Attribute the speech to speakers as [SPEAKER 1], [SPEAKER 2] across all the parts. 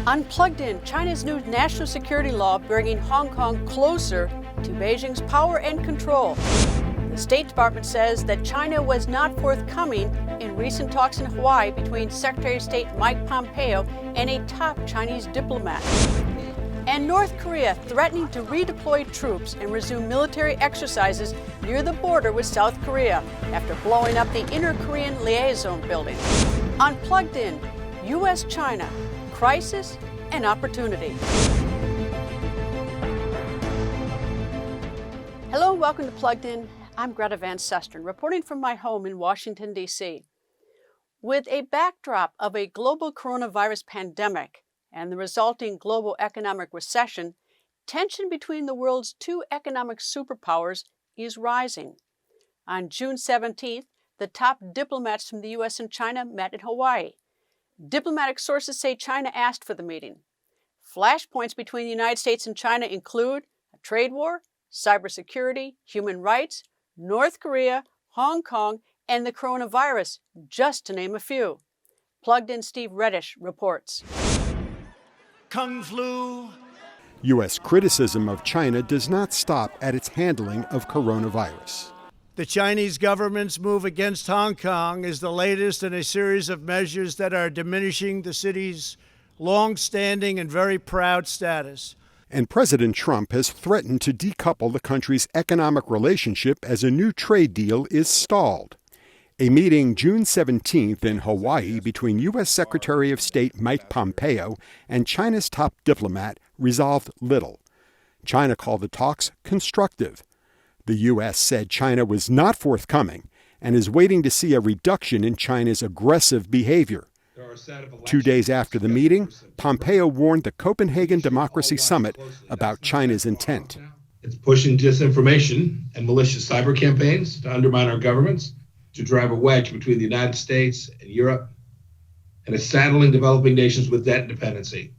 [SPEAKER 1] Unplugged in, China's new national security law bringing Hong Kong closer to Beijing's power and control. The State Department says that China was not forthcoming in recent talks in Hawaii between Secretary of State Mike Pompeo and a top Chinese diplomat. And North Korea threatening to redeploy troops and resume military exercises near the border with South Korea after blowing up the Inter-Korean Liaison building. Unplugged in, U.S.-China, crisis and opportunity. Hello, welcome to Plugged In. I'm Greta Van Susteren, reporting from my home in Washington, D.C. With a backdrop of a global coronavirus pandemic and the resulting global economic recession, tension between the world's two economic superpowers is rising. On June 17th, the top diplomats from the U.S. and China met in Hawaii. Diplomatic sources say China asked for the meeting. Flashpoints between the United States and China include a trade war, cybersecurity, human rights, North Korea, Hong Kong, and the coronavirus, just to name a few. Plugged In Steve Reddish reports.
[SPEAKER 2] Kung flu.
[SPEAKER 3] U.S. criticism of China does not stop at its handling of coronavirus.
[SPEAKER 2] The Chinese government's move against Hong Kong is the latest in a series of measures that are diminishing the city's long-standing and very proud status.
[SPEAKER 3] And President Trump has threatened to decouple the country's economic relationship as a new trade deal is stalled. A meeting June 17th in Hawaii between U.S. Secretary of State Mike Pompeo and China's top diplomat resolved little. China called the talks constructive. The U.S. said China was not forthcoming and is waiting to see a reduction in China's aggressive behavior. 2 days after the meeting, Pompeo warned the Copenhagen Democracy Summit about China's intent.
[SPEAKER 4] It's pushing disinformation and malicious cyber campaigns to undermine our governments, to drive a wedge between the United States and Europe, and is saddling developing nations with debt dependency.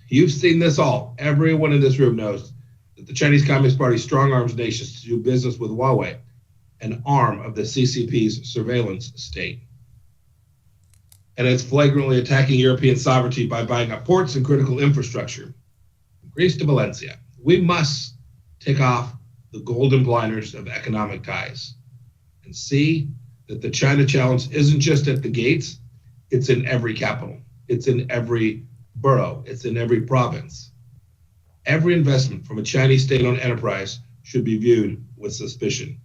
[SPEAKER 4] You've seen this all. Everyone in this room knows that the Chinese Communist Party strong-arms nations to do business with Huawei, an arm of the CCP's surveillance state. And it's flagrantly attacking European sovereignty by buying up ports and critical infrastructure. From Greece to Valencia, we must take off the golden blinders of economic ties and see that the China challenge isn't just at the gates, it's in every capital, it's in every borough, it's in every province. Every investment from a Chinese state-owned enterprise should be viewed with suspicion.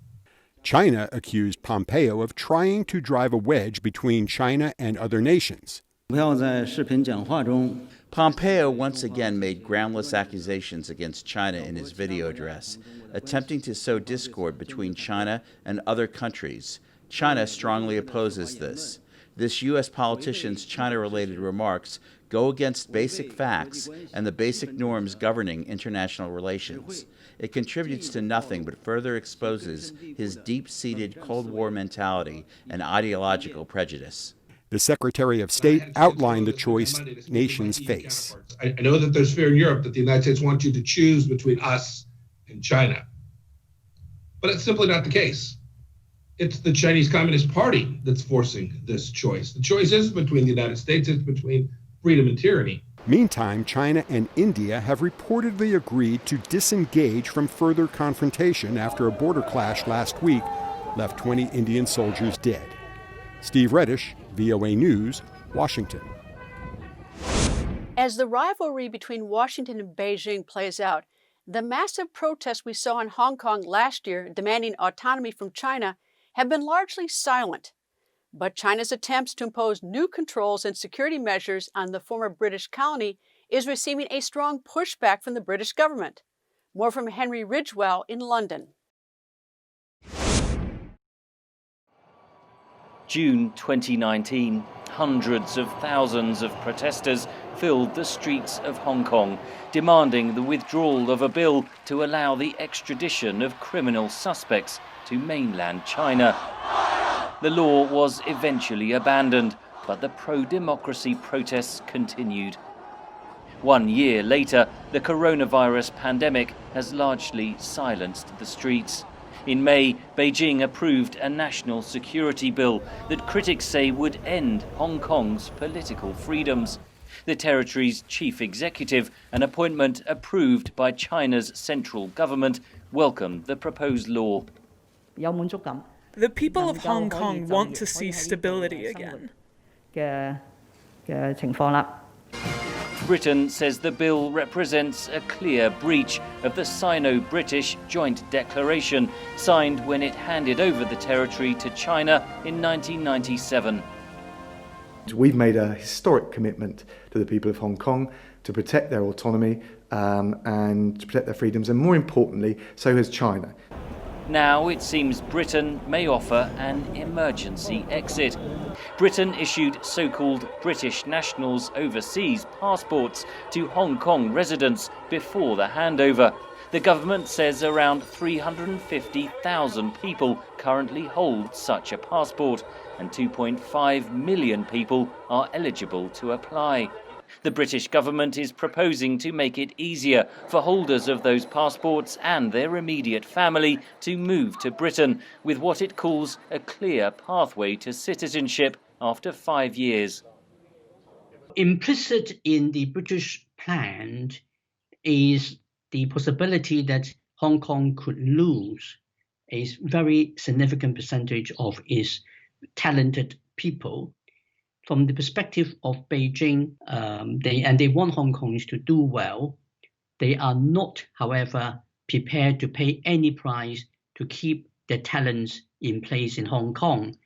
[SPEAKER 3] China accused Pompeo of trying to drive a wedge between China and other nations.
[SPEAKER 5] Pompeo once again made groundless accusations against China in his video address, attempting to sow discord between China and other countries. China strongly opposes this. This U.S. politician's China-related remarks go against basic facts and the basic norms governing international relations. It contributes to nothing but further exposes his deep-seated Cold War mentality and ideological prejudice.
[SPEAKER 3] The Secretary of State outlined the choice nations face.
[SPEAKER 4] I know that there's fear in Europe that the United States wants you to choose between us and China. But it's simply not the case. It's the Chinese Communist Party that's forcing this choice. The choice isn't between the United States, it's between freedom and tyranny.
[SPEAKER 3] Meantime, China and India have reportedly agreed to disengage from further confrontation after a border clash last week left 20 Indian soldiers dead. Steve Reddish, VOA News, Washington.
[SPEAKER 1] As the rivalry between Washington and Beijing plays out, the massive protests we saw in Hong Kong last year demanding autonomy from China have been largely silent. But China's attempts to impose new controls and security measures on the former British colony is receiving a strong pushback from the British government. More from Henry Ridgewell in London.
[SPEAKER 6] June 2019, hundreds of thousands of protesters filled the streets of Hong Kong, demanding the withdrawal of a bill to allow the extradition of criminal suspects to mainland China. The law was eventually abandoned, but the pro-democracy protests continued. 1 year later, the coronavirus pandemic has largely silenced the streets. In May, Beijing approved a national security bill that critics say would end Hong Kong's political freedoms. The territory's chief executive, an appointment approved by China's central government, welcomed the proposed law.
[SPEAKER 7] The people of Hong Kong want to see stability again.
[SPEAKER 6] Britain says the bill represents a clear breach of the Sino-British Joint Declaration, signed when it handed over the territory to China in 1997.
[SPEAKER 8] We've made a historic commitment to the people of Hong Kong to protect their autonomy and to protect their freedoms, and more importantly, so has China.
[SPEAKER 6] Now it seems Britain may offer an emergency exit. Britain issued so-called British nationals' overseas passports to Hong Kong residents before the handover. The government says around 350,000 people currently hold such a passport, and 2.5 million people are eligible to apply. The British government is proposing to make it easier for holders of those passports and their immediate family to move to Britain with what it calls a clear pathway to citizenship after 5 years.
[SPEAKER 9] Implicit in the British plan is the possibility that Hong Kong could lose a very significant percentage of its talented people. From the perspective of Beijing, they want Hong Kongers to do well. They are not, however, prepared to pay any price to keep their talents in place in Hong Kong,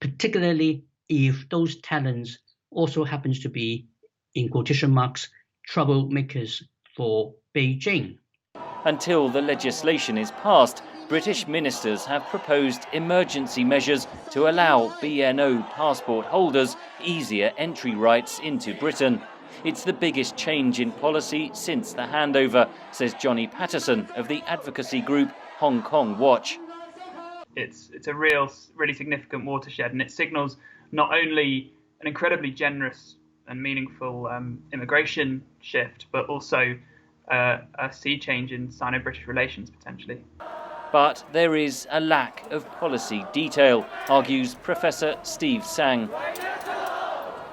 [SPEAKER 9] particularly if those talents also happens to be, in quotation marks, troublemakers for Beijing.
[SPEAKER 6] Until the legislation is passed, British ministers have proposed emergency measures to allow BNO passport holders easier entry rights into Britain. It's the biggest change in policy since the handover, says Johnny Patterson of the advocacy group Hong Kong Watch.
[SPEAKER 10] It's a really significant watershed, and it signals not only an incredibly generous and meaningful immigration shift, but also a sea change in Sino-British relations, potentially.
[SPEAKER 6] But there is a lack of policy detail, argues Professor Steve Sang.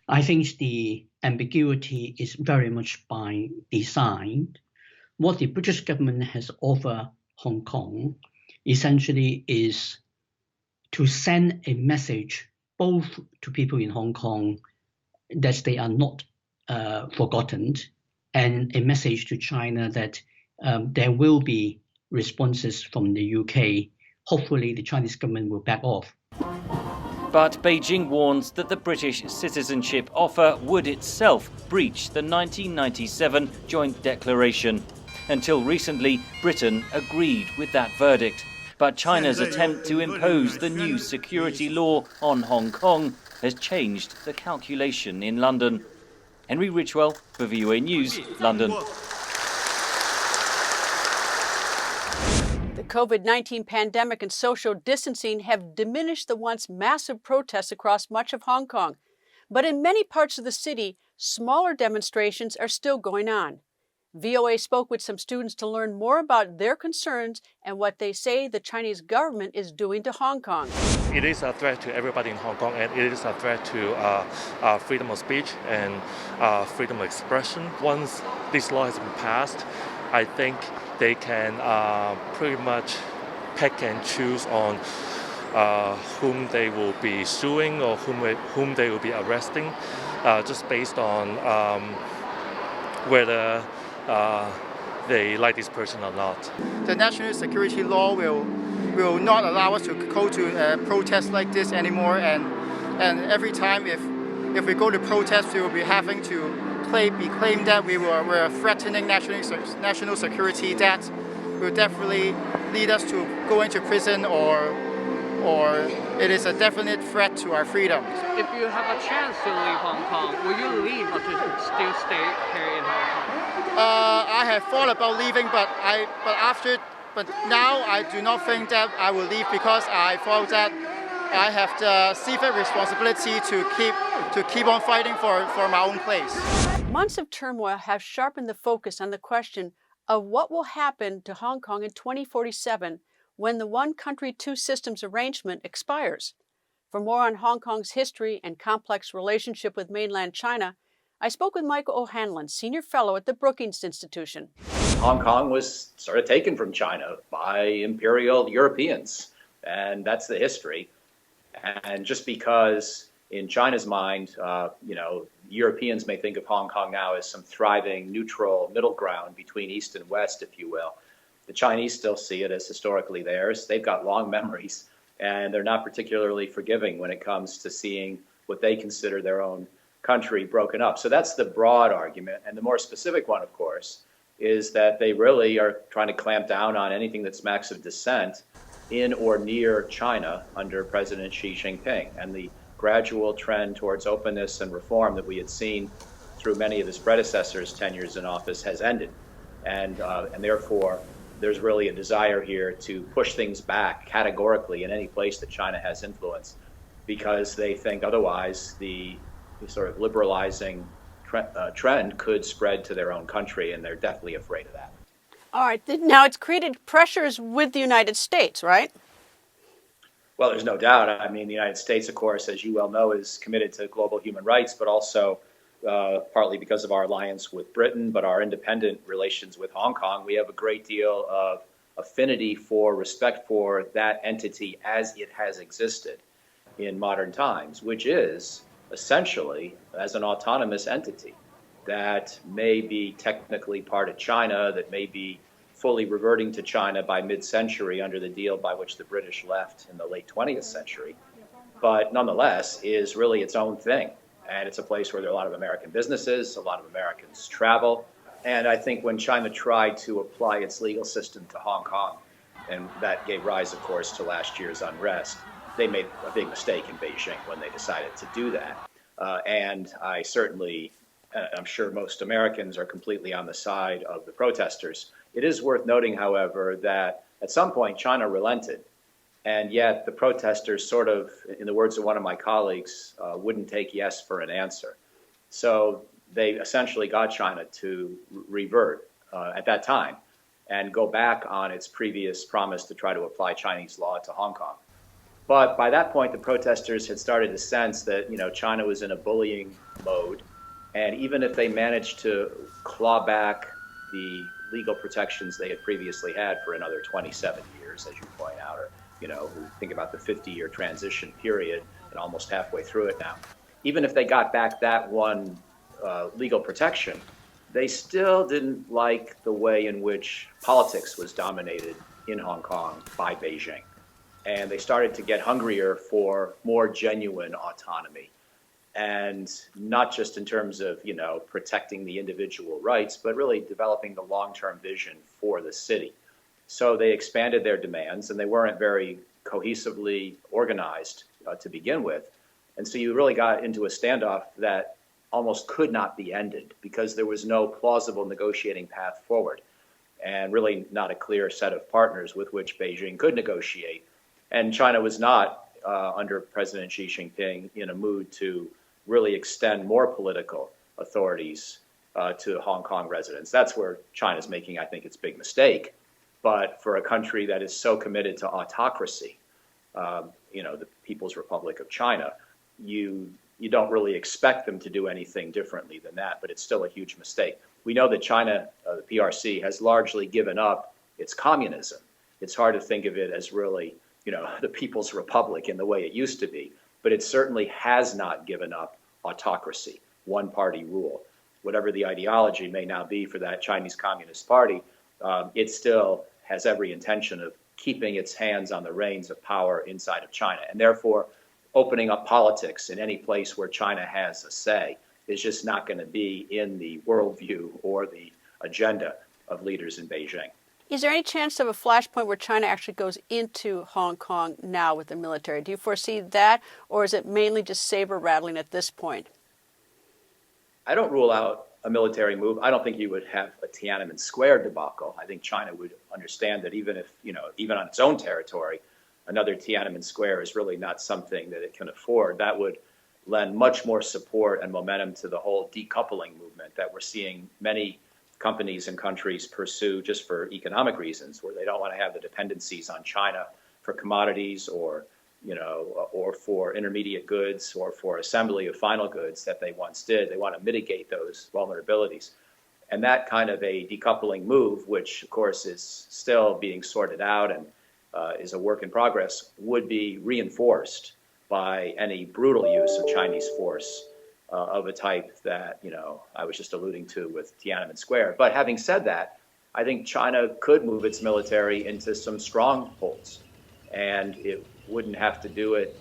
[SPEAKER 9] I think the ambiguity is very much by design. What the British government has offered Hong Kong essentially is to send a message both to people in Hong Kong that they are not forgotten, and a message to China that there will be responses from the UK. Hopefully the Chinese government will back off.
[SPEAKER 6] But Beijing warns that the British citizenship offer would itself breach the 1997 Joint Declaration. Until recently, Britain agreed with that verdict. But China's attempt to impose the new security law on Hong Kong has changed the calculation in London. Henry Ridgewell for VOA News, London.
[SPEAKER 1] The COVID-19 pandemic and social distancing have diminished the once massive protests across much of Hong Kong. But in many parts of the city, smaller demonstrations are still going on. VOA spoke with some students to learn more about their concerns and what they say the Chinese government is doing to Hong Kong.
[SPEAKER 11] It is a threat to everybody in Hong Kong, and it is a threat to freedom of speech and freedom of expression. Once this law has been passed, I think they can pretty much pick and choose on whom they will be suing or whom they will be arresting, just based on whether they like this person or not.
[SPEAKER 12] The national security law will not allow us to go to protests like this anymore, and every time if we go to protest, we will be having to be claimed that we're threatening national security. That will definitely lead us to going to prison, or it is a definite threat to our freedom.
[SPEAKER 13] If you have a chance to leave Hong Kong, will you leave or to still stay here in Hong Kong?
[SPEAKER 12] I have thought about leaving, but now I do not think that I will leave, because I thought that I have the civic responsibility to keep on fighting for my own place.
[SPEAKER 1] Months of turmoil have sharpened the focus on the question of what will happen to Hong Kong in 2047 when the one country, two systems arrangement expires. For more on Hong Kong's history and complex relationship with mainland China, I spoke with Michael O'Hanlon, Senior Fellow at the Brookings Institution.
[SPEAKER 14] Hong Kong was sort of taken from China by imperial Europeans, and that's the history. And just because in China's mind, Europeans may think of Hong Kong now as some thriving, neutral middle ground between East and West, if you will. The Chinese still see it as historically theirs. They've got long memories, and they're not particularly forgiving when it comes to seeing what they consider their own country broken up. So that's the broad argument. And the more specific one, of course, is that they really are trying to clamp down on anything that smacks of dissent in or near China under President Xi Jinping. And the gradual trend towards openness and reform that we had seen through many of his predecessors' tenures in office has ended. And therefore, there's really a desire here to push things back categorically in any place that China has influence, because they think otherwise the sort of liberalizing trend could spread to their own country, and they're deathly afraid of that.
[SPEAKER 1] All right. Now, it's created pressures with the United States, right?
[SPEAKER 14] Well, there's no doubt. I mean, the United States, of course, as you well know, is committed to global human rights, but also partly because of our alliance with Britain, but our independent relations with Hong Kong, we have a great deal of affinity for respect for that entity as it has existed in modern times, which is essentially as an autonomous entity that may be technically part of China, that may be fully reverting to China by mid-century under the deal by which the British left in the late 20th century, but nonetheless is really its own thing. And it's a place where there are a lot of American businesses, a lot of Americans travel. And I think when China tried to apply its legal system to Hong Kong, and that gave rise, of course, to last year's unrest, they made a big mistake in Beijing when they decided to do that. And I certainly, I'm sure most Americans are completely on the side of the protesters. It is worth noting, however, that at some point China relented. And yet the protesters sort of, in the words of one of my colleagues, wouldn't take yes for an answer. So they essentially got China to revert at that time and go back on its previous promise to try to apply Chinese law to Hong Kong. But by that point, the protesters had started to sense that, China was in a bullying mode. And even if they managed to claw back the legal protections they had previously had for another 27 years, as you point out, or think about the 50-year transition period and almost halfway through it now. Even if they got back that one legal protection, they still didn't like the way in which politics was dominated in Hong Kong by Beijing. And they started to get hungrier for more genuine autonomy. And not just in terms of, protecting the individual rights, but really developing the long-term vision for the city. So they expanded their demands, and they weren't very cohesively organized to begin with. And so you really got into a standoff that almost could not be ended because there was no plausible negotiating path forward and really not a clear set of partners with which Beijing could negotiate. And China was not, under President Xi Jinping, in a mood to really extend more political authorities to Hong Kong residents. That's where China's making, I think, its big mistake. But for a country that is so committed to autocracy, the People's Republic of China, you don't really expect them to do anything differently than that, but it's still a huge mistake. We know that China, the PRC, has largely given up its communism. It's hard to think of it as really, the People's Republic in the way it used to be, but it certainly has not given up autocracy, one-party rule. Whatever the ideology may now be for that Chinese Communist Party, it still has every intention of keeping its hands on the reins of power inside of China. And therefore, opening up politics in any place where China has a say is just not going to be in the worldview or the agenda of leaders in Beijing.
[SPEAKER 1] Is there any chance of a flashpoint where China actually goes into Hong Kong now with the military? Do you foresee that, or is it mainly just saber rattling at this point?
[SPEAKER 14] I don't rule out a military move. I don't think you would have a Tiananmen Square debacle. I think China would understand that even if, even on its own territory, another Tiananmen Square is really not something that it can afford. That would lend much more support and momentum to the whole decoupling movement that we're seeing many companies and countries pursue just for economic reasons, where they don't want to have the dependencies on China for commodities or or for intermediate goods or for assembly of final goods that they once did. They want to mitigate those vulnerabilities. And that kind of a decoupling move, which of course is still being sorted out and is a work in progress, would be reinforced by any brutal use of Chinese force of a type that, I was just alluding to with Tiananmen Square. But having said that, I think China could move its military into some strongholds, and it wouldn't have to do it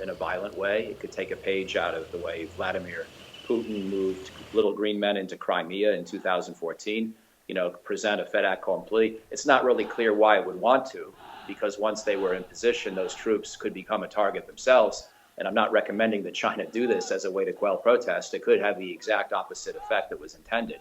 [SPEAKER 14] in a violent way. It could take a page out of the way Vladimir Putin moved little green men into Crimea in 2014, present a fait accompli. It's not really clear why it would want to, because once they were in position, those troops could become a target themselves. And I'm not recommending that China do this as a way to quell protest. It could have the exact opposite effect that was intended.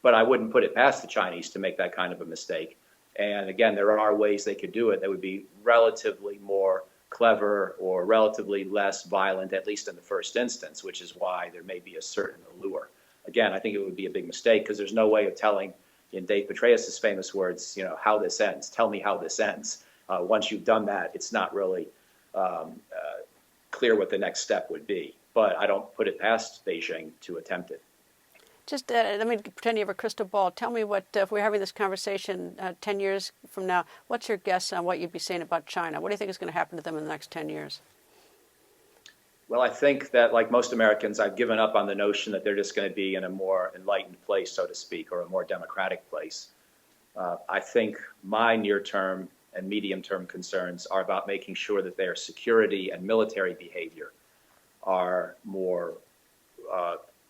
[SPEAKER 14] But I wouldn't put it past the Chinese to make that kind of a mistake. And again, there are ways they could do it that would be relatively more clever or relatively less violent, at least in the first instance, which is why there may be a certain allure. Again, I think it would be a big mistake because there's no way of telling, in Dave Petraeus' famous words, how this ends. Tell me how this ends. Once you've done that, it's not really clear what the next step would be. But I don't put it past Beijing to attempt it.
[SPEAKER 1] Just let me pretend you have a crystal ball. Tell me what, if we're having this conversation 10 years from now, what's your guess on what you'd be saying about China? What do you think is going to happen to them in the next 10 years?
[SPEAKER 14] Well, I think that, like most Americans, I've given up on the notion that they're just going to be in a more enlightened place, so to speak, or a more democratic place. I think my near-term and medium-term concerns are about making sure that their security and military behavior are more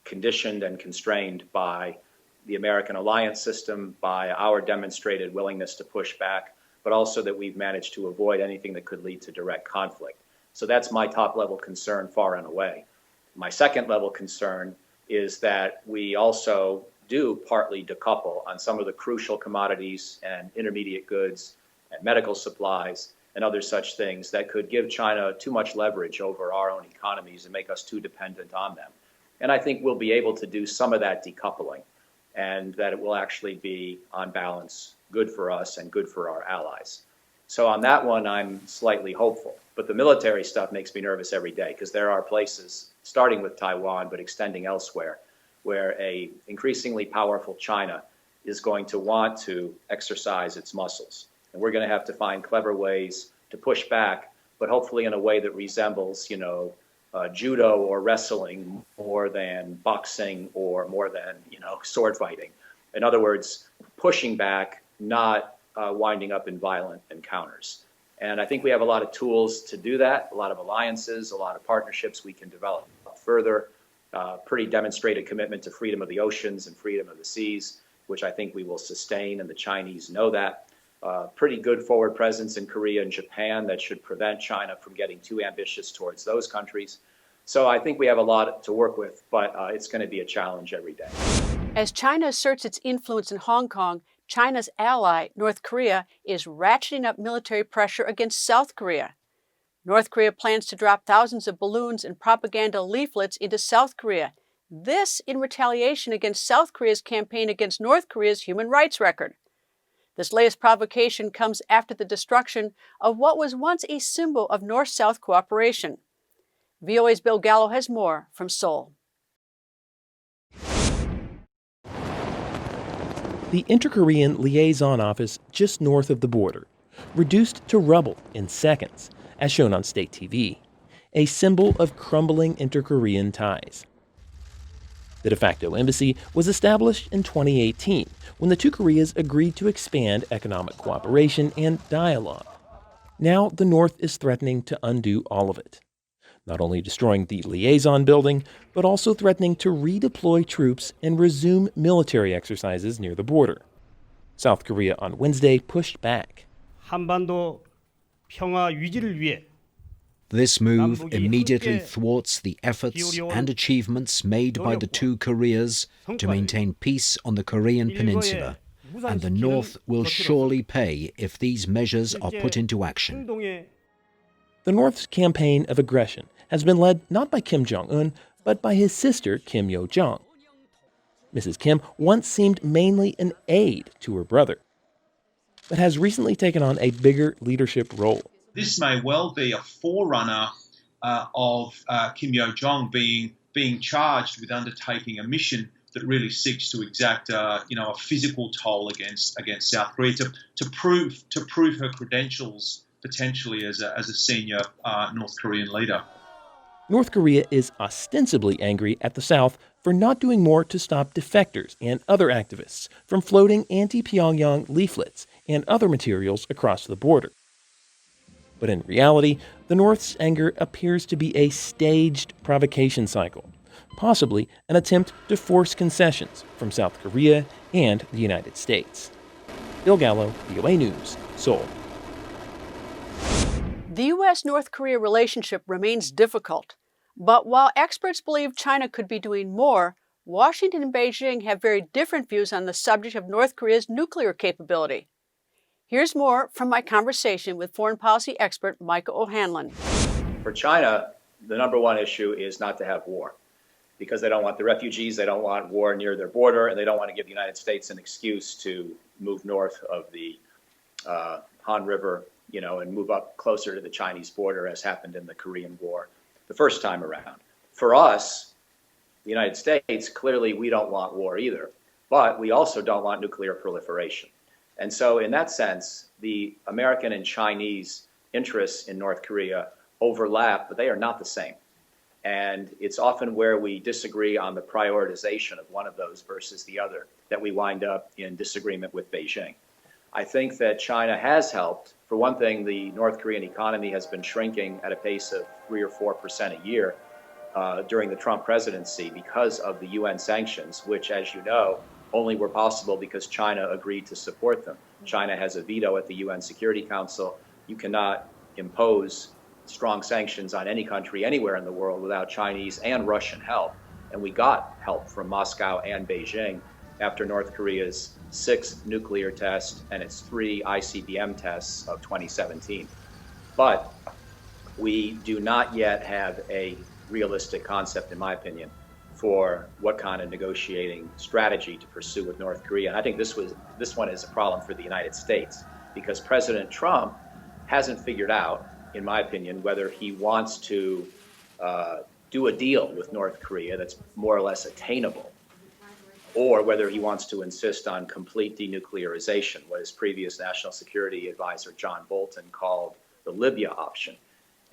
[SPEAKER 14] conditioned and constrained by the American alliance system, by our demonstrated willingness to push back, but also that we've managed to avoid anything that could lead to direct conflict. So that's my top level concern far and away. My second level concern is that we also do partly decouple on some of the crucial commodities and intermediate goods and medical supplies and other such things that could give China too much leverage over our own economies and make us too dependent on them. And I think we'll be able to do some of that decoupling, and that it will actually be, on balance, good for us and good for our allies. So on that one, I'm slightly hopeful. But the military stuff makes me nervous every day, because there are places, starting with Taiwan, but extending elsewhere, where a increasingly powerful China is going to want to exercise its muscles. And we're going to have to find clever ways to push back, but hopefully in a way that resembles, judo or wrestling more than boxing or more than, sword fighting. In other words, pushing back, not winding up in violent encounters. And I think we have a lot of tools to do that, a lot of alliances, a lot of partnerships we can develop further, pretty demonstrated commitment to freedom of the oceans and freedom of the seas, which I think we will sustain, and the Chinese know that. Pretty good forward presence in Korea and Japan that should prevent China from getting too ambitious towards those countries. So I think we have a lot to work with, but it's going to be a challenge every day.
[SPEAKER 1] As China asserts its influence in Hong Kong, China's ally, North Korea, is ratcheting up military pressure against South Korea. North Korea plans to drop thousands of balloons and propaganda leaflets into South Korea. This in retaliation against South Korea's campaign against North Korea's human rights record. This latest provocation comes after the destruction of what was once a symbol of North-South cooperation. VOA's Bill Gallo has more from Seoul.
[SPEAKER 15] The Inter-Korean Liaison Office just north of the border, reduced to rubble in seconds, as shown on state TV, a symbol of crumbling inter-Korean ties. The de facto embassy was established in 2018 when the two Koreas agreed to expand economic cooperation and dialogue. Now the North is threatening to undo all of it, not only destroying the liaison building, but also threatening to redeploy troops and resume military exercises near the border. South Korea on Wednesday pushed back.
[SPEAKER 16] 한반도 평화 유지를 위해
[SPEAKER 17] This move immediately thwarts the efforts and achievements made by the two Koreas to maintain peace on the Korean peninsula, and the North will surely pay if these measures are put into action.
[SPEAKER 15] The North's campaign of aggression has been led not by Kim Jong-un, but by his sister Kim Yo-jong. Mrs. Kim once seemed mainly an aide to her brother, but has recently taken on a bigger leadership role.
[SPEAKER 18] This may well be a forerunner of Kim Yo-jong being charged with undertaking a mission that really seeks to exact, a physical toll against South Korea to prove her credentials potentially as a senior North Korean leader.
[SPEAKER 15] North Korea is ostensibly angry at the South for not doing more to stop defectors and other activists from floating anti-Pyongyang leaflets and other materials across the border. But in reality, the North's anger appears to be a staged provocation cycle, possibly an attempt to force concessions from South Korea and the United States. Bill Gallo, VOA News, Seoul.
[SPEAKER 1] The U.S.-North Korea relationship remains difficult, but while experts believe China could be doing more, Washington and Beijing have very different views on the subject of North Korea's nuclear capability. Here's more from my conversation with foreign policy expert Michael O'Hanlon.
[SPEAKER 14] For China, the number one issue is not to have war, because they don't want the refugees, they don't want war near their border, and they don't want to give the United States an excuse to move north of the Han River, and move up closer to the Chinese border, as happened in the Korean War the first time around. For us, the United States, clearly we don't want war either, but we also don't want nuclear proliferation. And so in that sense, the American and Chinese interests in North Korea overlap, but they are not the same. And it's often where we disagree on the prioritization of one of those versus the other that we wind up in disagreement with Beijing. I think that China has helped. For one thing, the North Korean economy has been shrinking at a pace of 3 or 4% a year during the Trump presidency because of the UN sanctions, which, as you know, only were possible because China agreed to support them. China has a veto at the UN Security Council. You cannot impose strong sanctions on any country anywhere in the world without Chinese and Russian help. And we got help from Moscow and Beijing after North Korea's 6th nuclear test and its 3 ICBM tests of 2017. But we do not yet have a realistic concept, in my opinion, for what kind of negotiating strategy to pursue with North Korea. And I think this one is a problem for the United States, because President Trump hasn't figured out, in my opinion, whether he wants to do a deal with North Korea that's more or less attainable, or whether he wants to insist on complete denuclearization, what his previous National Security Advisor John Bolton called the Libya option.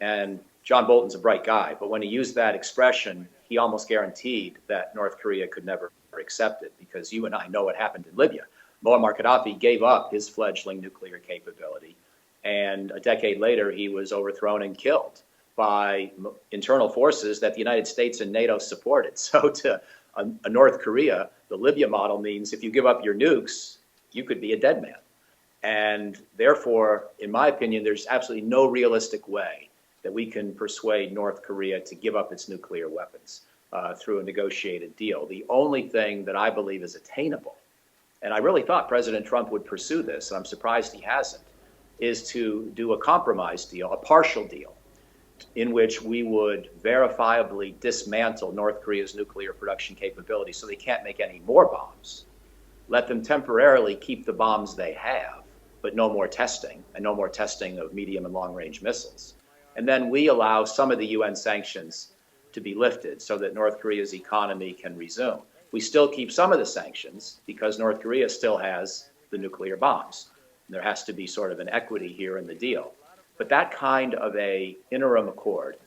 [SPEAKER 14] And John Bolton's a bright guy, but when he used that expression, he almost guaranteed that North Korea could never accept it, because you and I know what happened in Libya. Muammar Gaddafi gave up his fledgling nuclear capability, and a decade later, he was overthrown and killed by internal forces that the United States and NATO supported. So to a North Korea, the Libya model means if you give up your nukes, you could be a dead man. And therefore, in my opinion, there's absolutely no realistic way that we can persuade North Korea to give up its nuclear weapons through a negotiated deal. The only thing that I believe is attainable, and I really thought President Trump would pursue this, and I'm surprised he hasn't, is to do a compromise deal, a partial deal, in which we would verifiably dismantle North Korea's nuclear production capability so they can't make any more bombs. Let them temporarily keep the bombs they have, but no more testing, and no more testing of medium and long-range missiles. And then we allow some of the UN sanctions to be lifted so that North Korea's economy can resume. We still keep some of the sanctions because North Korea still has the nuclear bombs. There has to be sort of an equity here in the deal. But that kind of a interim accord,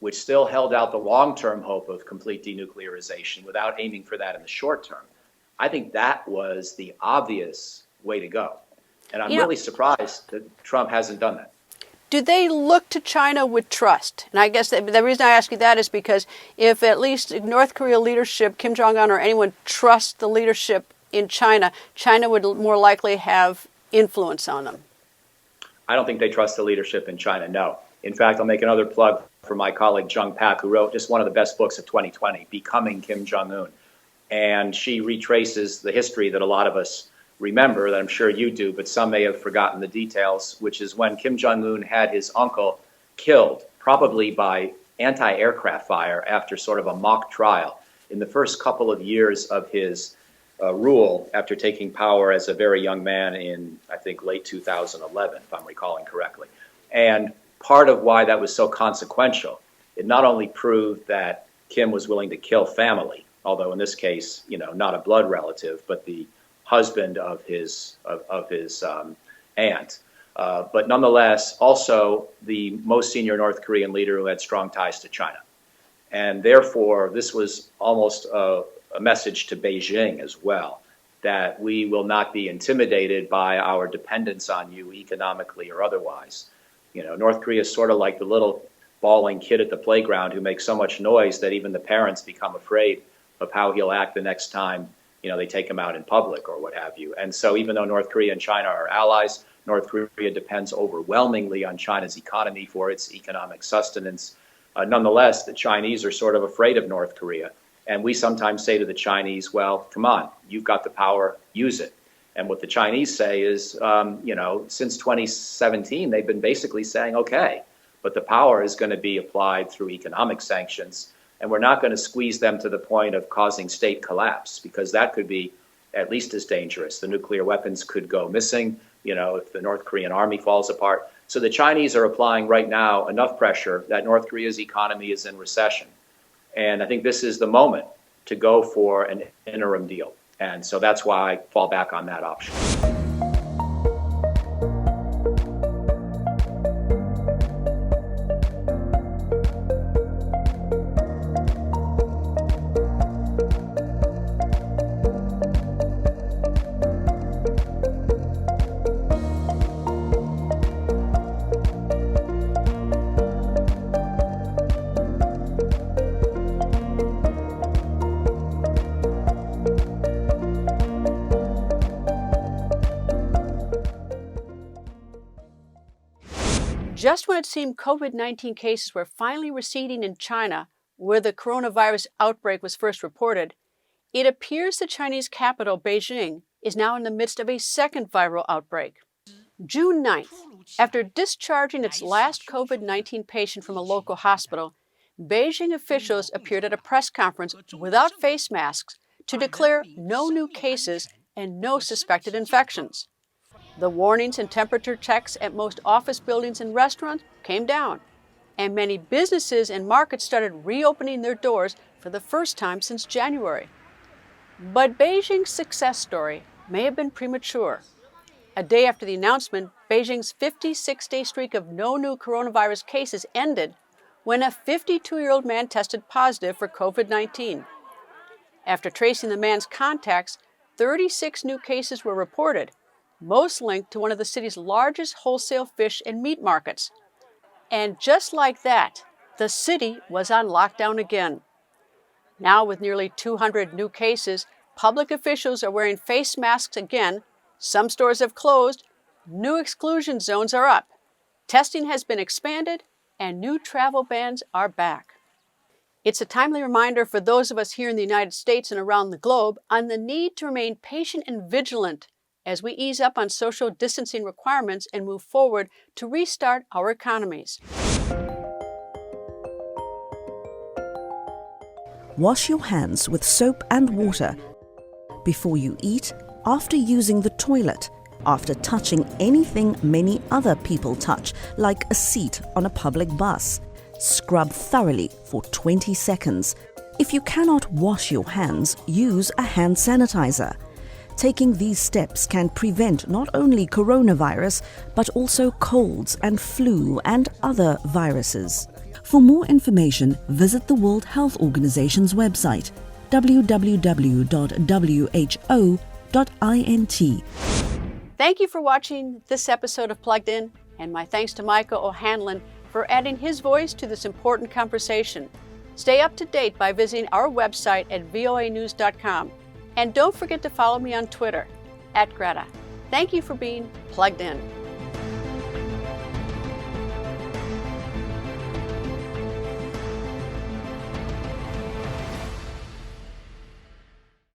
[SPEAKER 14] which still held out the long-term hope of complete denuclearization without aiming for that in the short term, I think that was the obvious way to go. And I'm really surprised that Trump hasn't done that.
[SPEAKER 1] Do they look to China with trust? And I guess the reason I ask you that is because if at least North Korea leadership, Kim Jong-un or anyone, trusts the leadership in China, China would more likely have influence on them.
[SPEAKER 14] I don't think they trust the leadership in China, no. In fact, I'll make another plug for my colleague Jung Pak, who wrote just one of the best books of 2020, Becoming Kim Jong-un. And she retraces the history that a lot of us remember, that I'm sure you do, but some may have forgotten the details, which is when Kim Jong-un had his uncle killed, probably by anti-aircraft fire after sort of a mock trial in the first couple of years of his rule after taking power as a very young man in, I think, late 2011, if I'm recalling correctly. And part of why that was so consequential, it not only proved that Kim was willing to kill family, although in this case, not a blood relative, but the husband of his aunt. But nonetheless, also the most senior North Korean leader who had strong ties to China. And therefore, this was almost a message to Beijing as well, that we will not be intimidated by our dependence on you economically or otherwise. North Korea is sort of like the little bawling kid at the playground who makes so much noise that even the parents become afraid of how he'll act the next time, they take him out in public or what have you. And so even though North Korea and China are allies, North Korea depends overwhelmingly on China's economy for its economic sustenance. Nonetheless, the Chinese are sort of afraid of North Korea. And we sometimes say to the Chinese, well, come on, you've got the power, use it. And what the Chinese say is, since 2017, they've been basically saying, okay, but the power is going to be applied through economic sanctions. And we're not going to squeeze them to the point of causing state collapse, because that could be at least as dangerous. The nuclear weapons could go missing, if the North Korean army falls apart. So the Chinese are applying right now enough pressure that North Korea's economy is in recession. And I think this is the moment to go for an interim deal. And so that's why I fall back on that option.
[SPEAKER 1] Just when it seemed COVID-19 cases were finally receding in China, where the coronavirus outbreak was first reported, it appears the Chinese capital, Beijing, is now in the midst of a second viral outbreak. June 9th, after discharging its last COVID-19 patient from a local hospital, Beijing officials appeared at a press conference without face masks to declare no new cases and no suspected infections. The warnings and temperature checks at most office buildings and restaurants came down, and many businesses and markets started reopening their doors for the first time since January. But Beijing's success story may have been premature. A day after the announcement, Beijing's 56-day streak of no new coronavirus cases ended when a 52-year-old man tested positive for COVID-19. After tracing the man's contacts, 36 new cases were reported, most linked to one of the city's largest wholesale fish and meat markets. And just like that, the city was on lockdown again. Now, with nearly 200 new cases, public officials are wearing face masks again, some stores have closed, new exclusion zones are up, testing has been expanded, and new travel bans are back. It's a timely reminder for those of us here in the United States and around the globe on the need to remain patient and vigilant as we ease up on social distancing requirements and move forward to restart our economies.
[SPEAKER 19] Wash your hands with soap and water before you eat, after using the toilet, after touching anything many other people touch, like a seat on a public bus. Scrub thoroughly for 20 seconds. If you cannot wash your hands, use a hand sanitizer. Taking these steps can prevent not only coronavirus, but also colds and flu and other viruses. For more information, visit the World Health Organization's website, www.who.int.
[SPEAKER 1] Thank you for watching this episode of Plugged In, and my thanks to Micah O'Hanlon for adding his voice to this important conversation. Stay up to date by visiting our website at voanews.com. And don't forget to follow me on Twitter, @Greta. Thank you for being plugged in.